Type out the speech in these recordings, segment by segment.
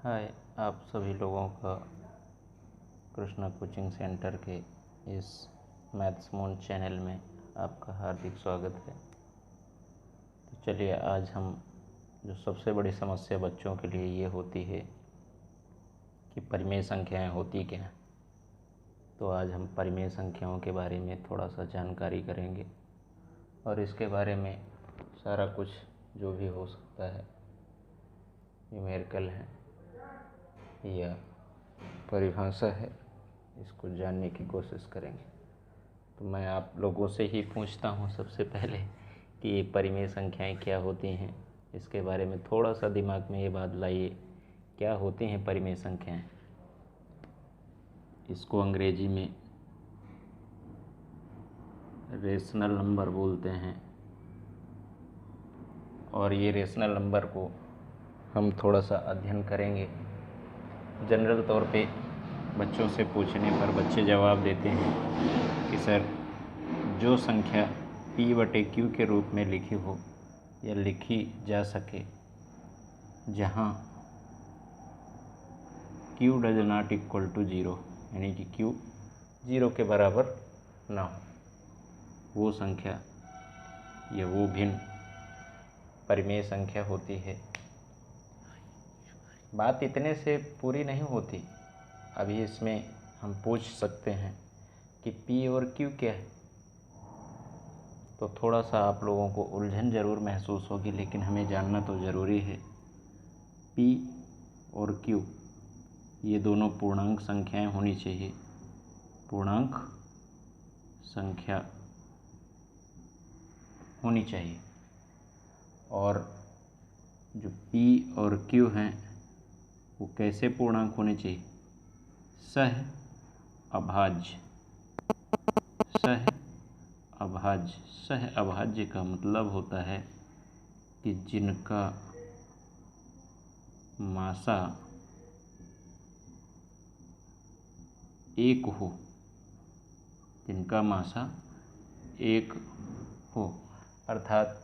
हाय, आप सभी लोगों का कृष्णा कोचिंग सेंटर के इस मैथ्स मून चैनल में आपका हार्दिक स्वागत है। तो चलिए, आज हम जो सबसे बड़ी समस्या बच्चों के लिए ये होती है कि परिमेय संख्याएं होती क्या हैं, तो आज हम परिमेय संख्याओं के बारे में थोड़ा सा जानकारी करेंगे और इसके बारे में सारा कुछ जो भी हो सकता है, न्यूमेरिकल है या परिभाषा है, इसको जानने की कोशिश करेंगे। तो मैं आप लोगों से ही पूछता हूँ सबसे पहले कि ये परिमेय संख्याएं क्या होती हैं, इसके बारे में थोड़ा सा दिमाग में ये बात लाइए, क्या होती हैं परिमेय संख्याएं। इसको अंग्रेजी में रेशनल नंबर बोलते हैं और ये रेशनल नंबर को हम थोड़ा सा अध्ययन करेंगे। जनरल तौर पे बच्चों से पूछने पर बच्चे जवाब देते हैं कि सर, जो संख्या P/Q के रूप में लिखी हो या लिखी जा सके, जहाँ Q does not equal to 0, यानी कि Q 0 के बराबर ना हो, वो संख्या या वो भिन्न परिमेय संख्या होती है। बात इतने से पूरी नहीं होती, अभी इसमें हम पूछ सकते हैं कि P और Q क्या है, तो थोड़ा सा आप लोगों को उलझन ज़रूर महसूस होगी, लेकिन हमें जानना तो ज़रूरी है। P और Q ये दोनों पूर्णांक संख्याएं होनी चाहिए, पूर्णांक संख्या होनी चाहिए। और जो P और Q हैं वो कैसे पूर्णांक होने चाहिए? सह अभाज्य। सह अभाज्य, सह अभाज्य का मतलब होता है कि जिनका मासा एक हो, जिनका मासा एक हो, अर्थात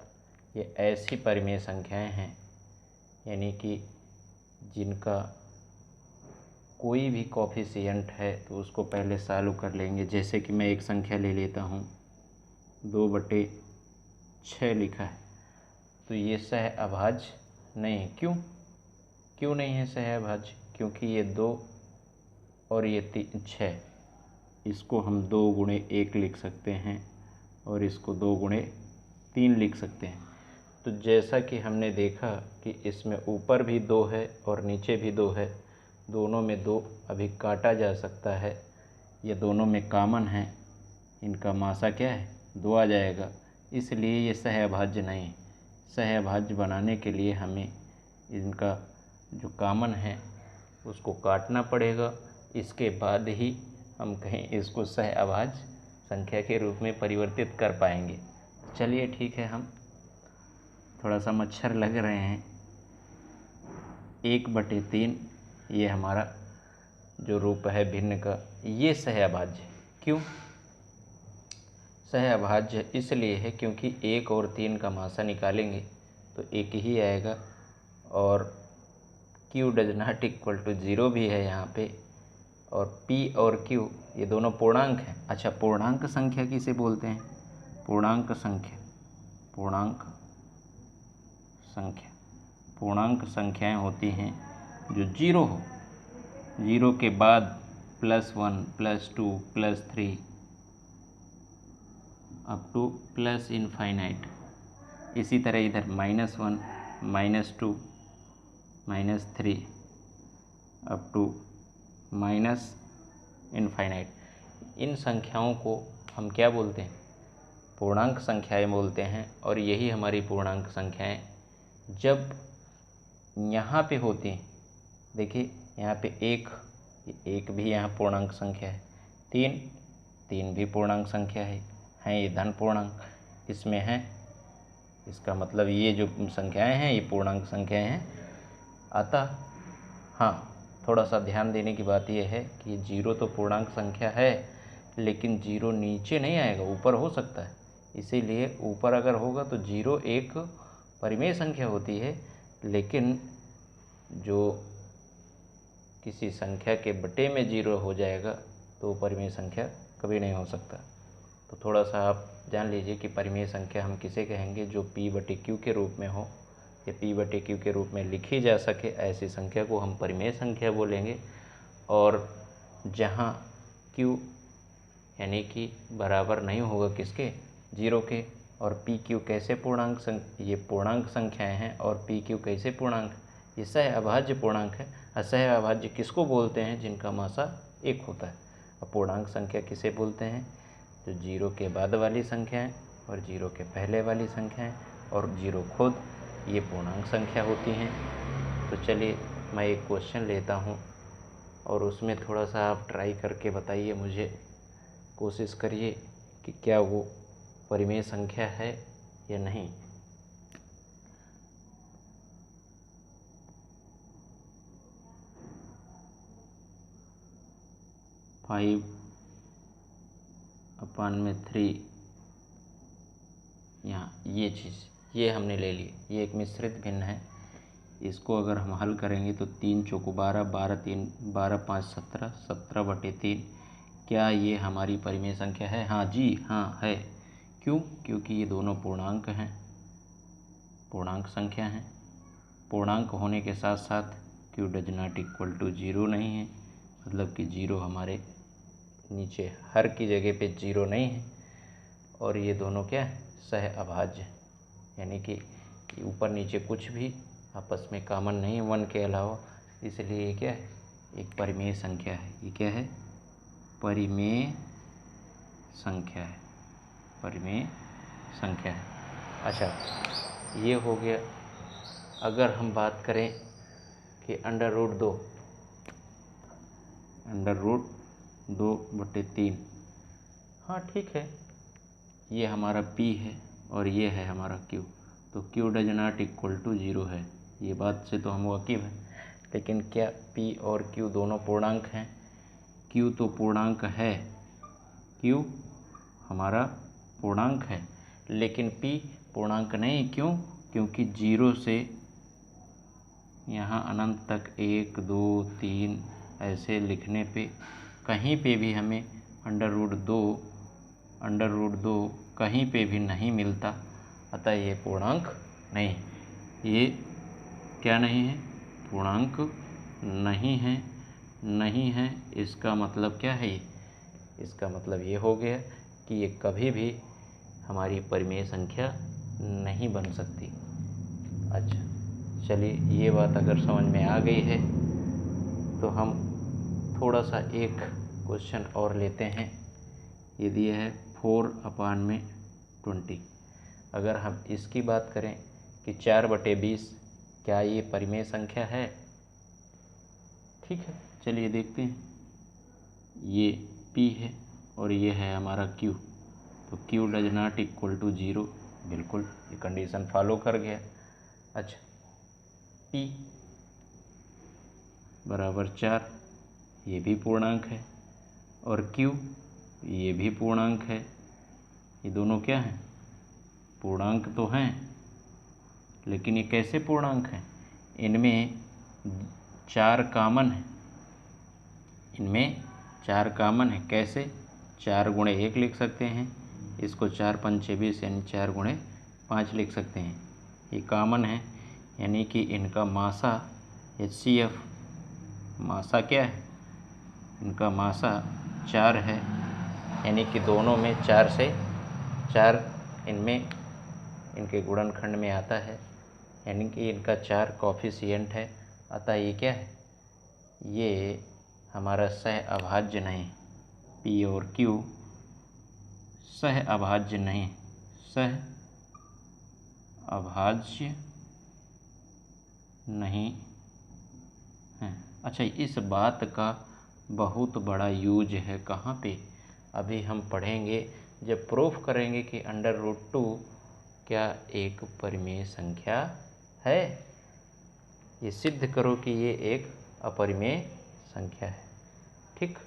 ये ऐसी परिमेय संख्याएं हैं, यानी कि जिनका कोई भी कोफिशिएंट है तो उसको पहले सॉल्व कर लेंगे। जैसे कि मैं एक संख्या ले लेता हूँ, 2/6 लिखा है, तो ये सह अभाज्य नहीं है। क्यों नहीं है सह अभाज्य? क्योंकि ये 2 और ये 6, इसको हम 2 × 1 लिख सकते हैं और इसको 2 × 3 लिख सकते हैं। तो जैसा कि हमने देखा कि इसमें ऊपर भी 2 है और नीचे भी 2 है, दोनों में 2 अभी काटा जा सकता है, ये दोनों में कॉमन है, इनका मासा क्या है? 2 आ जाएगा, इसलिए ये सह अभाज्य नहीं है। सह अभाज्य बनाने के लिए हमें इनका जो कॉमन है उसको काटना पड़ेगा, इसके बाद ही हम कहीं इसको सह अभाज्य संख्या के रूप में परिवर्तित कर पाएंगे। चलिए ठीक है, हम थोड़ा सा मच्छर लग रहे हैं। 1/3 ये हमारा जो रूप है भिन्न का, ये सह अभाज्य है। क्यों सह अभाज्य? इसलिए है क्योंकि 1 और 3 का मासा निकालेंगे तो एक ही आएगा, और Q does not equal to 0 भी है यहाँ पे, और P और Q ये दोनों पूर्णांक हैं। अच्छा, पूर्णांक संख्या किसे बोलते हैं? पूर्णांक संख्या, पूर्णांक संख्या, पूर्णांक संख्याएं होती हैं जो 0 हो, 0 के बाद +1 +2 +3 अप टू प्लस इनफाइनाइट। इसी तरह इधर -1 -2 -3 अप टू माइनस इनफाइनाइट। इन संख्याओं को हम क्या बोलते हैं? पूर्णांक संख्याएं बोलते हैं। और यही हमारी पूर्णांक संख्याएं जब यहाँ पे होती हैं, देखिए यहाँ पे एक भी यहाँ पूर्णांक संख्या है, 3 भी पूर्णांक संख्या है, ये धन पूर्णांक इसमें है, इसका मतलब ये जो संख्याएं हैं ये पूर्णांक संख्याएं हैं। अतः हाँ, थोड़ा सा ध्यान देने की बात यह है कि 0 तो पूर्णांक संख्या है, लेकिन 0 नीचे नहीं आएगा, ऊपर हो सकता है। इसीलिए ऊपर अगर होगा तो 0 एक परिमेय संख्या होती है, लेकिन जो किसी संख्या के बटे में 0 हो जाएगा तो परिमेय संख्या कभी नहीं हो सकता। तो थोड़ा सा आप जान लीजिए कि परिमेय संख्या हम किसे कहेंगे, जो p/q के रूप में हो या p/q के रूप में लिखी जा सके, ऐसी संख्या को हम परिमेय संख्या बोलेंगे। और जहाँ q यानी कि बराबर नहीं होगा किसके, 0 के, और pq कैसे ये पूर्णांक संख्याएं हैं, और pq कैसे पूर्णांक, ये सह अभाज्य पूर्णांक है। असह अभाज्य किसको बोलते हैं, जिनका मासा 1 होता है। अब पूर्णांक संख्या किसे बोलते हैं, जो 0 के बाद वाली संख्याएं और 0 के पहले वाली संख्याएं और 0 खुद, ये पूर्णांक संख्या होती हैं। तो चलिए मैं एक क्वेश्चन लेता हूँ और उसमें थोड़ा सा आप ट्राई करके बताइए मुझे, कोशिश करिए कि क्या वो परिमेय संख्या है या नहीं। 5/3 यहाँ ये चीज़, ये हमने ले ली, ये एक मिश्रित भिन्न है। इसको अगर हम हल करेंगे तो 3 चौको 12, 12 3 12 5 17, 17/3। क्या ये हमारी परिमेय संख्या है? हाँ जी, हाँ है। क्यों? क्योंकि ये दोनों पूर्णांक हैं, पूर्णांक संख्या हैं। पूर्णांक होने के साथ साथ q does not equal to 0 नहीं है, मतलब कि 0 हमारे नीचे हर की जगह पे 0 नहीं है। और ये दोनों क्या है, सह अभाज्य, यानी कि ऊपर नीचे कुछ भी आपस में कॉमन नहीं है 1 के अलावा, इसलिए ये क्या है, एक परिमेय संख्या है। ये क्या है, परिमेय संख्या है, परिमेय संख्या है। अच्छा, ये हो गया। अगर हम बात करें कि √2/3, हाँ ठीक है, ये हमारा p है और ये है हमारा q, तो q does not equal to 0 है। ये बात से तो हम वाकिफ़ हैं। लेकिन क्या p और q दोनों पूर्णांक हैं? q तो पूर्णांक है, q हमारा पूर्णांक है, लेकिन p पूर्णांक नहीं। क्यों? क्योंकि 0 से यहाँ अनंत तक 1 2 3 ऐसे लिखने पे कहीं पे भी हमें √2 कहीं पे भी नहीं मिलता, अतः ये पूर्णांक नहीं, ये क्या नहीं है, पूर्णांक नहीं है। इसका मतलब क्या है, इसका मतलब ये हो गया कि ये कभी भी हमारी परिमेय संख्या नहीं बन सकती। अच्छा चलिए, ये बात अगर समझ में आ गई है तो हम थोड़ा सा एक क्वेश्चन और लेते हैं। ये दिया है 4/20। अगर हम इसकी बात करें कि 4/20 क्या ये परिमेय संख्या है? ठीक है, चलिए देखते हैं। ये p है और ये है हमारा q, तो q does not equal to 0, बिल्कुल ये कंडीशन फॉलो कर गया। अच्छा, p बराबर 4, ये भी पूर्णांक है, और q ये भी पूर्णांक है। ये दोनों क्या हैं, पूर्णांक तो हैं, लेकिन ये कैसे पूर्णांक हैं? इनमें 4 कॉमन है, इनमें 4 कॉमन है। कैसे? 4 गुणे 1 लिख सकते हैं, इसको 4 5 6 20 यानी 4 गुणे 5 लिख सकते हैं। ये कॉमन है, यानी कि इनका मासा HCF, मासा क्या है, इनका मासा 4 है, यानी कि दोनों में 4 से 4 इनमें इनके गुणनखंड में आता है, यानी कि इनका 4 कोफिशिएंट है। अतः ये क्या है, ये हमारा सह अभाज्य नहीं, p और q सह अभाज्य नहीं, सह अभाज्य नहीं है। अच्छा, इस बात का बहुत बड़ा यूज है कहाँ पे, अभी हम पढ़ेंगे जब प्रूफ करेंगे कि √2 क्या एक परिमेय संख्या है। ये सिद्ध करो कि ये एक अपरिमेय संख्या है। ठीक,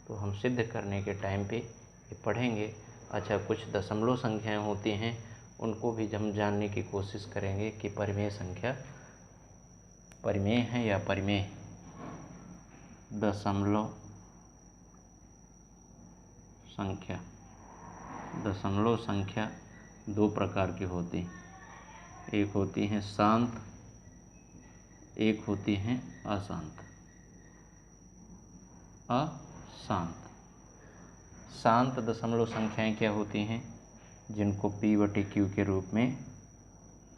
तो हम सिद्ध करने के टाइम पे ये पढ़ेंगे। अच्छा, कुछ दशमलव संख्याएं होती हैं, उनको भी हम जानने की कोशिश करेंगे कि परिमेय संख्या परिमेय है या परिमेय। दशमलव संख्या। दशमलव संख्या दो प्रकार की होती हैं, एक होती हैं शांत, एक होती हैं अशांत। अशांत शांत दशमलव संख्याएं क्या होती हैं? जिनको P/Q के रूप में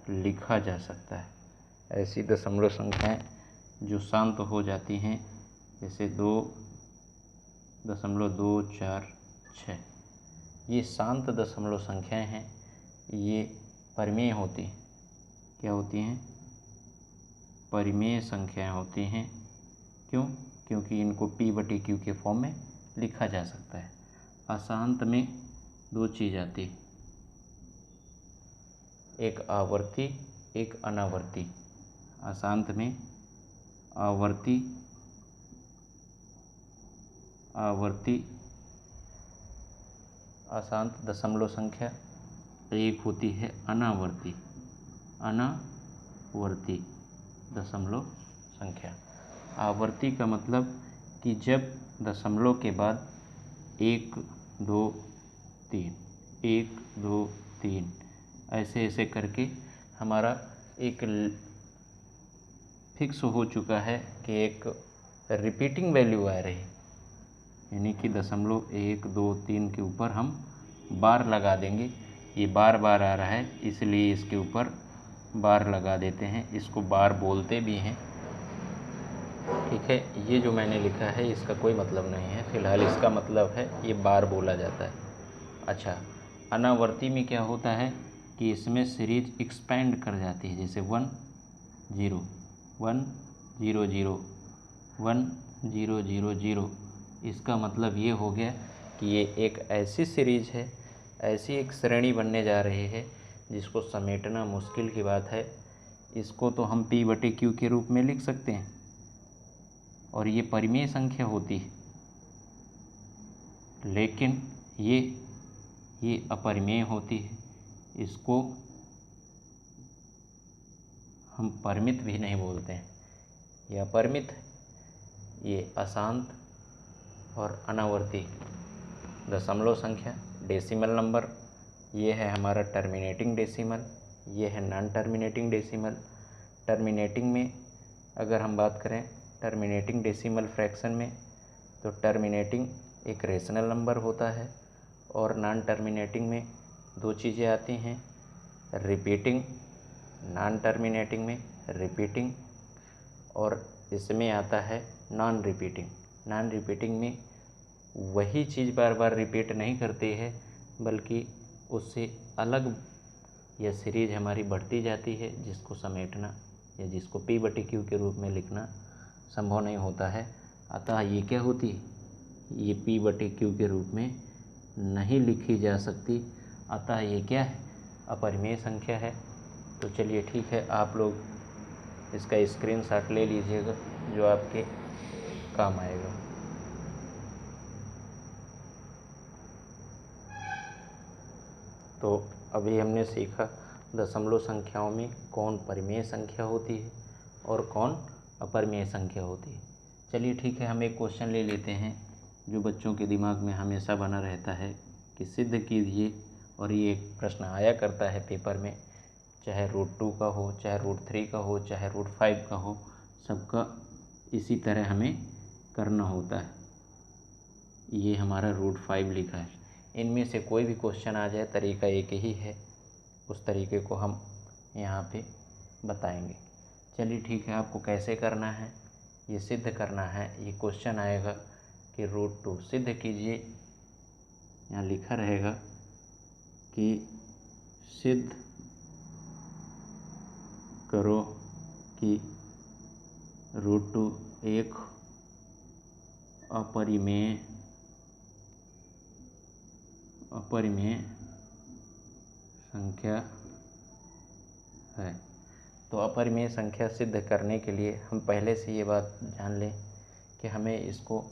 लिखा जा सकता है। ऐसी दशमलव संख्याएं जो शांत हो जाती हैं, जैसे 2.246, ये शांत दशमलव संख्याएं हैं। ये परिमेय होती हैं। क्या होती हैं? परिमेय संख्याएं होती हैं। क्यों? क्योंकि इनको P/Q के फॉर्म में लिखा जा सकता है। अशांत में दो चीज़ आती है, एक आवर्ती, एक अनावर्ती। अशांत में आवर्ती अशांत दशमलव संख्या, एक होती है अनावर्ती दशमलव संख्या। आवर्ती का मतलब कि जब दशमलव के बाद 1 2 3 1 2 3 ऐसे ऐसे करके हमारा एक फिक्स हो चुका है कि एक रिपीटिंग वैल्यू आ रही, यानी कि 0.123 के ऊपर हम बार लगा देंगे। ये बार बार आ रहा है, इसलिए इसके ऊपर बार लगा देते हैं। इसको बार बोलते भी हैं। ठीक है, ये जो मैंने लिखा है इसका कोई मतलब नहीं है, फिलहाल इसका मतलब है ये बार बोला जाता है। अच्छा, अनावर्ती में क्या होता है कि इसमें सीरीज एक्सपेंड कर जाती है, जैसे 1 0 1 0 0 1 0 0 0। इसका मतलब ये हो गया कि ये एक ऐसी सीरीज है, ऐसी एक श्रेणी बनने जा रही है जिसको समेटना मुश्किल की बात है। इसको तो हम P/Q के रूप में लिख सकते हैं, और ये परिमेय संख्या होती है, लेकिन ये अपरिमेय होती है। इसको हम परिमित भी नहीं बोलते हैं, ये अपरिमित है। ये अशांत और अनावर्ती दशमलव संख्या, डेसिमल नंबर, ये है हमारा टर्मिनेटिंग डेसिमल, ये है नॉन टर्मिनेटिंग डेसिमल। टर्मिनेटिंग में अगर हम बात करें टर्मिनेटिंग डेसिमल फ्रैक्शन में, तो टर्मिनेटिंग एक रेशनल नंबर होता है, और नॉन टर्मिनेटिंग में दो चीज़ें आती हैं, रिपीटिंग। नॉन टर्मिनेटिंग में रिपीटिंग, और इसमें आता है नॉन रिपीटिंग। नॉन रिपीटिंग में वही चीज़ बार बार रिपीट नहीं करती है, बल्कि उससे अलग यह सीरीज हमारी बढ़ती जाती है, जिसको समेटना या जिसको P/Q के रूप में लिखना संभव नहीं होता है। अतः ये क्या होती है? ये P/Q के रूप में नहीं लिखी जा सकती। अतः ये क्या है? अपरिमेय संख्या है। तो चलिए ठीक है, आप लोग इसका स्क्रीनशॉट ले लीजिएगा, जो आपके काम आएगा। तो अभी हमने सीखा दशमलव संख्याओं में कौन परिमेय संख्या होती है और कौन अपरिमेय संख्या होती है। चलिए ठीक है, हम एक क्वेश्चन ले लेते हैं जो बच्चों के दिमाग में हमेशा बना रहता है कि सिद्ध कीजिए, और ये एक प्रश्न आया करता है पेपर में, चाहे √2 का हो, चाहे √3 का हो, चाहे √5 का हो, सबका इसी तरह हमें करना होता है। ये हमारा √5 लिखा है। इनमें से कोई भी क्वेश्चन आ जाए, तरीका एक ही है, उस तरीके को हम यहाँ पे बताएंगे। चलिए ठीक है, आपको कैसे करना है ये सिद्ध करना है। ये क्वेश्चन आएगा कि √2 सिद्ध कीजिए, यहाँ लिखा रहेगा कि सिद्ध करो कि √2 एक अपरिमेय संख्या है। तो अपरिमेय संख्या सिद्ध करने के लिए हम पहले से ये बात जान लें कि हमें इसको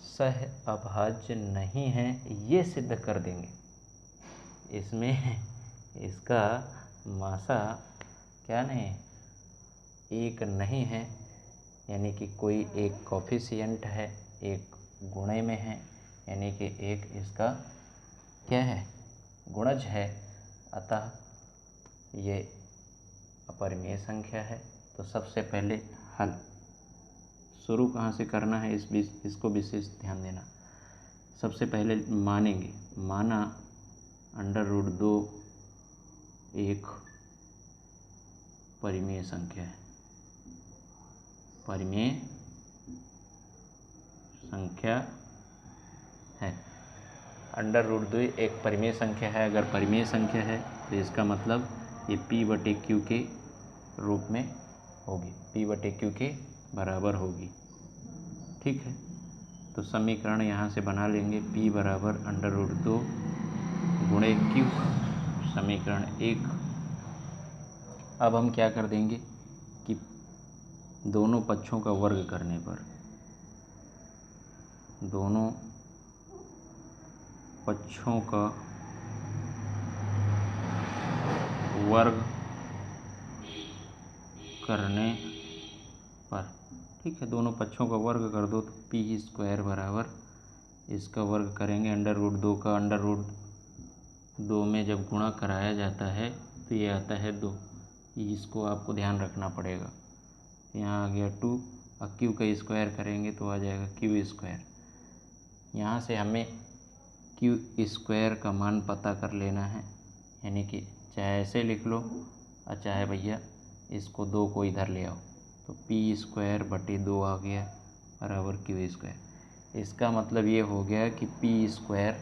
सह अभाज्य नहीं है ये सिद्ध कर देंगे। इसमें इसका मासा क्या नहीं, एक नहीं है, यानी कि कोई एक कोफिशिएंट है, एक गुणे में है, यानी कि एक इसका क्या है, गुणज है, अतः ये अपरिमेय संख्या है। तो सबसे पहले हल शुरू कहाँ से करना है, इसको विशेष ध्यान देना। सबसे पहले मानेंगे, माना √2 एक परिमेय संख्या है, परिमेय संख्या है। √2 एक परिमेय संख्या है। अगर परिमेय संख्या है तो इसका मतलब ये P/Q के रूप में होगी, P/Q के बराबर होगी। ठीक है, तो समीकरण यहाँ से बना लेंगे, P बराबर √2 गुणे Q, समीकरण 1। अब हम क्या कर देंगे कि दोनों पक्षों का वर्ग करने पर, दोनों पक्षों का वर्ग करने पर, ठीक है, दोनों पक्षों का वर्ग कर दो तो P² बराबर इसका वर्ग करेंगे √2 का √2 में जब गुणा कराया जाता है तो ये आता है 2, इसको आपको ध्यान रखना पड़ेगा। यहाँ आ गया 2, और Q का स्क्वायर करेंगे तो आ जाएगा Q²। यहाँ से हमें Q² का मान पता कर लेना है, यानी कि चाहे ऐसे लिख लो और चाहे भैया इसको 2 को इधर ले आओ, तो P²/2 आ गया बराबर Q²। इसका मतलब ये हो गया कि P²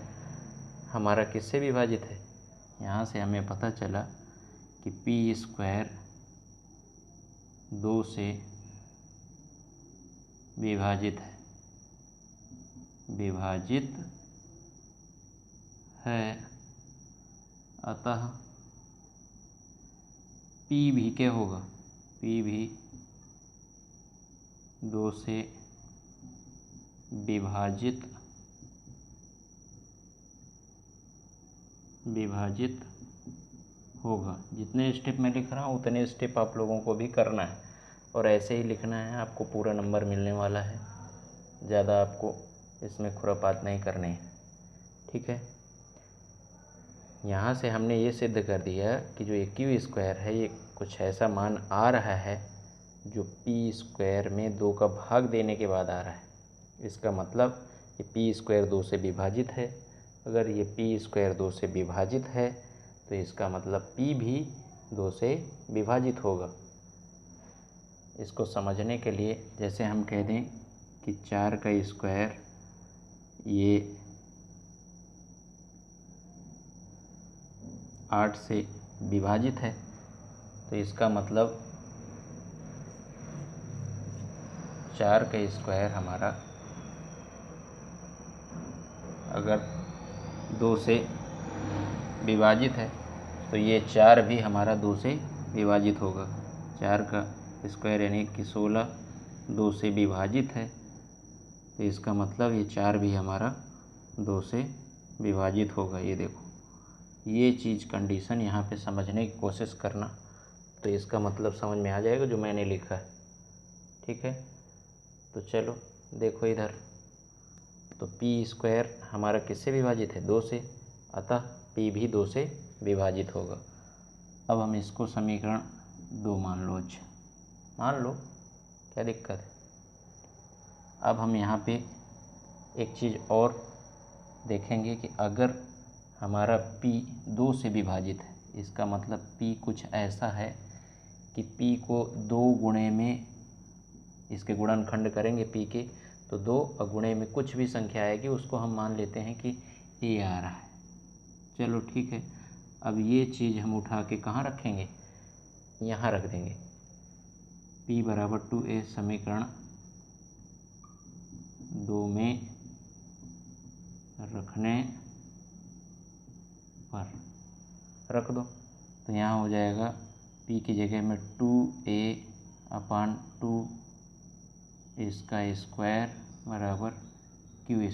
हमारा किससे विभाजित है, यहाँ से हमें पता चला कि P² 2 से विभाजित है, अतः P भी क्या होगा, P भी 2 से विभाजित होगा। जितने स्टेप मैं लिख रहा हूँ उतने स्टेप आप लोगों को भी करना है, और ऐसे ही लिखना है, आपको पूरा नंबर मिलने वाला है। ज़्यादा आपको इसमें खुरापात नहीं करनी है। ठीक है, यहाँ से हमने ये सिद्ध कर दिया कि जो ये Q² है ये कुछ ऐसा मान आ रहा है जो P² में 2 का भाग देने के बाद आ रहा है। इसका मतलब ये P² 2 से विभाजित है। अगर ये P² 2 से विभाजित है तो इसका मतलब P भी 2 से विभाजित होगा। इसको समझने के लिए जैसे हम कह दें कि 4 का स्क्वायर ये 8 से विभाजित है, तो इसका मतलब 4 का स्क्वायर हमारा अगर 2 से विभाजित है तो ये 4 भी हमारा 2 से विभाजित होगा। 4 का स्क्वायर यानी कि 16 2 से विभाजित है, तो इसका मतलब ये 4 भी हमारा 2 से विभाजित होगा। ये देखो, ये चीज़ कंडीशन यहाँ पे समझने की कोशिश करना, तो इसका मतलब समझ में आ जाएगा जो मैंने लिखा है। ठीक है, तो चलो देखो इधर, तो P² हमारा किससे विभाजित है, 2 से, अतः P भी 2 से विभाजित होगा। अब हम इसको समीकरण 2 मान लो। अच्छा मान लो, क्या दिक्कत है। अब हम यहाँ पे एक चीज़ और देखेंगे कि अगर हमारा P 2 से विभाजित है, इसका मतलब P कुछ ऐसा है कि P को 2 गुणे में इसके गुणनखंड करेंगे P के, तो 2 और गुणे में कुछ भी संख्या आएगी उसको हम मान लेते हैं कि A आ रहा है। चलो ठीक है, अब ये चीज़ हम उठा के कहाँ रखेंगे, यहाँ रख देंगे। P बराबर 2A समीकरण 2 में रखने पर रख दो, तो यहाँ हो जाएगा P की जगह में 2A/2 इसका स्क्वायर बराबर Q²।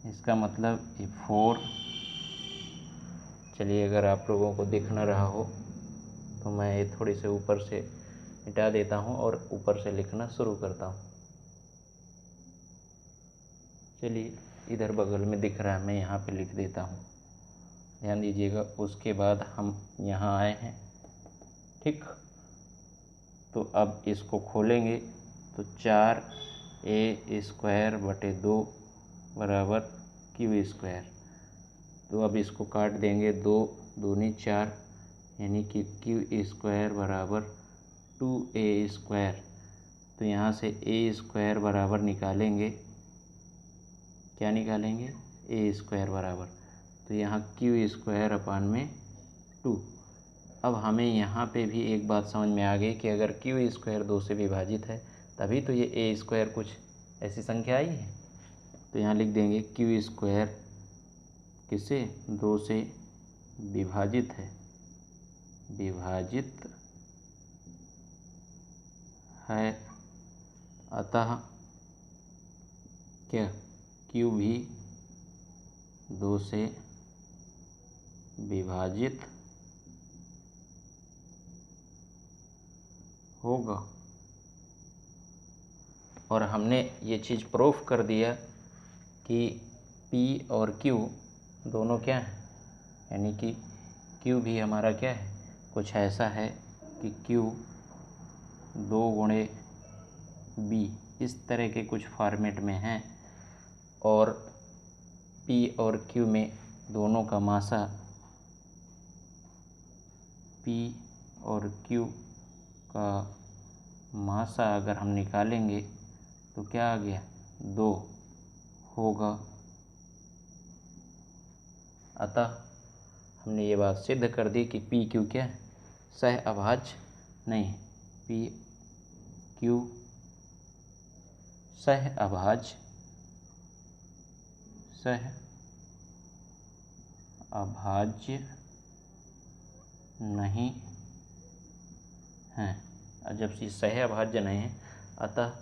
इसका मतलब ये 4, चलिए अगर आप लोगों को दिख न रहा हो तो मैं ये थोड़ी से ऊपर से मिटा देता हूँ और ऊपर से लिखना शुरू करता हूँ। चलिए, इधर बगल में दिख रहा है, मैं यहाँ पे लिख देता हूँ, ध्यान दीजिएगा। उसके बाद हम यहाँ आए हैं, ठीक। तो अब इसको खोलेंगे तो 4a² बराबर q²। तो अब इसको काट देंगे, 2 दूनी 4, यानी कि q² बराबर 2a²। तो यहाँ से a² बराबर निकालेंगे, क्या निकालेंगे, a² बराबर, तो यहाँ q² / 2। अब हमें यहाँ पे भी एक बात समझ में आ गई कि अगर q² 2 से विभाजित है तभी तो ये a² कुछ ऐसी संख्या आई है। तो यहाँ लिख देंगे q² किससे, 2 से विभाजित है, विभाजित है, अतः क्या, q भी 2 से विभाजित होगा। और हमने ये चीज़ प्रूफ कर दिया कि P और Q दोनों क्या हैं, यानी कि Q भी हमारा क्या है, कुछ ऐसा है कि Q 2 × B इस तरह के कुछ फॉर्मेट में हैं, और P और Q में दोनों का मासा, P और Q का मासा अगर हम निकालेंगे तो क्या आ गया, 2 होगा। अतः हमने ये बात सिद्ध कर दी कि पी क्यू क्या है, सह अभाज्य नहीं, पी क्यू सह अभाज्य नहीं है। और जब ये सह अभाज्य नहीं है, अतः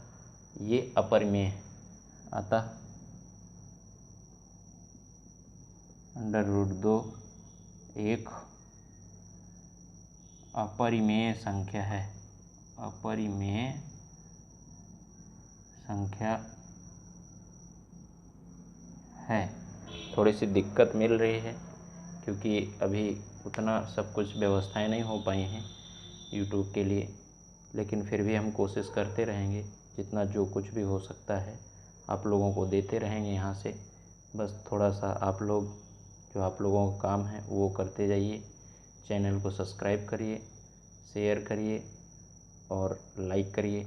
ये अपरिमेय है, अतः √2 एक अपरिमेय संख्या है, अपरिमेय संख्या है। थोड़ी सी दिक्कत मिल रही है क्योंकि अभी उतना सब कुछ व्यवस्थाएं नहीं हो पाई हैं यूट्यूब के लिए, लेकिन फिर भी हम कोशिश करते रहेंगे, जितना जो कुछ भी हो सकता है आप लोगों को देते रहेंगे यहाँ से। बस थोड़ा सा आप लोग, जो आप लोगों का काम है वो करते जाइए, चैनल को सब्सक्राइब करिए, शेयर करिए और लाइक करिए।